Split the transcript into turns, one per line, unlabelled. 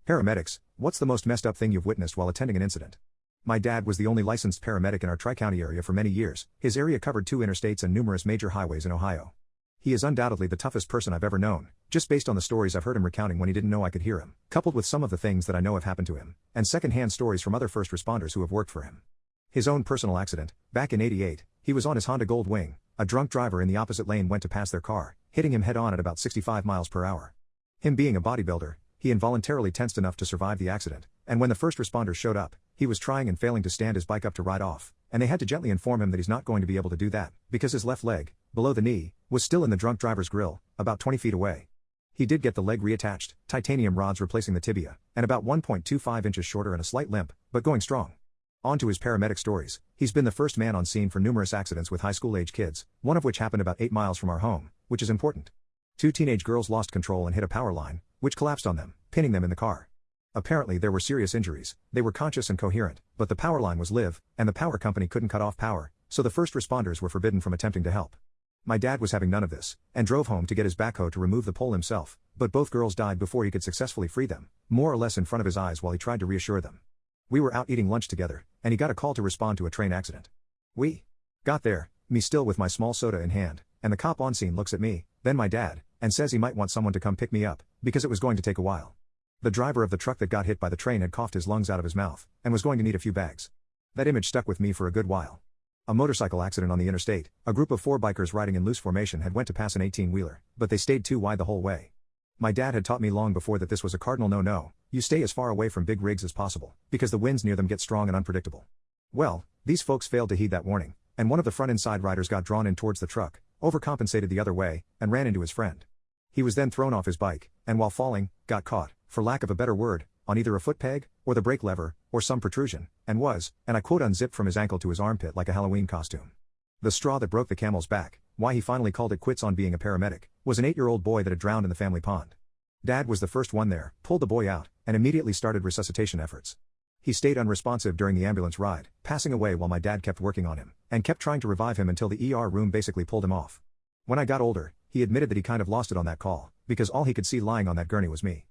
Paramedics, what's the most messed up thing you've witnessed while attending an incident? My dad was the only licensed paramedic in our Tri-County area for many years. His area covered 2 interstates and numerous major highways in Ohio. He is undoubtedly the toughest person I've ever known, just based on the stories I've heard him recounting when he didn't know I could hear him, coupled with some of the things that I know have happened to him, and second-hand stories from other first responders who have worked for him. His own personal accident, back in '88, he was on his Honda Gold Wing. A drunk driver in the opposite lane went to pass their car, hitting him head-on at about 65 miles per hour. Him being a bodybuilder, he involuntarily tensed enough to survive the accident, and when the first responders showed up, he was trying and failing to stand his bike up to ride off, and they had to gently inform him that he's not going to be able to do that, because his left leg, below the knee, was still in the drunk driver's grill, about 20 feet away. He did get the leg reattached, titanium rods replacing the tibia, and about 1.25 inches shorter and a slight limp, but going strong. On to his paramedic stories. He's been the first man on scene for numerous accidents with high school-age kids, one of which happened about 8 miles from our home, which is important. 2 teenage girls lost control and hit a power line, which collapsed on them, pinning them in the car. Apparently there were serious injuries. They were conscious and coherent, but the power line was live, and the power company couldn't cut off power, so the first responders were forbidden from attempting to help. My dad was having none of this, and drove home to get his backhoe to remove the pole himself, but both girls died before he could successfully free them, more or less in front of his eyes while he tried to reassure them. We were out eating lunch together, and he got a call to respond to a train accident. We got there, me still with my small soda in hand, and the cop on scene looks at me, then my dad, and says he might want someone to come pick me up, because it was going to take a while. The driver of the truck that got hit by the train had coughed his lungs out of his mouth, and was going to need a few bags. That image stuck with me for a good while. A motorcycle accident on the interstate. A group of 4 bikers riding in loose formation had went to pass an 18-wheeler, but they stayed too wide the whole way. My dad had taught me long before that this was a cardinal no-no. You stay as far away from big rigs as possible, because the winds near them get strong and unpredictable. Well, these folks failed to heed that warning, and one of the front inside riders got drawn in towards the truck, overcompensated the other way, and ran into his friend. He was then thrown off his bike, and while falling, got caught, for lack of a better word, on either a foot peg, or the brake lever, or some protrusion, and I quote, unzipped from his ankle to his armpit like a Halloween costume. The straw that broke the camel's back, why he finally called it quits on being a paramedic, was an 8-year-old boy that had drowned in the family pond. Dad was the first one there, pulled the boy out, and immediately started resuscitation efforts. He stayed unresponsive during the ambulance ride, passing away while my dad kept working on him, and kept trying to revive him until the ER room basically pulled him off. When I got older, he admitted that he kind of lost it on that call, because all he could see lying on that gurney was me.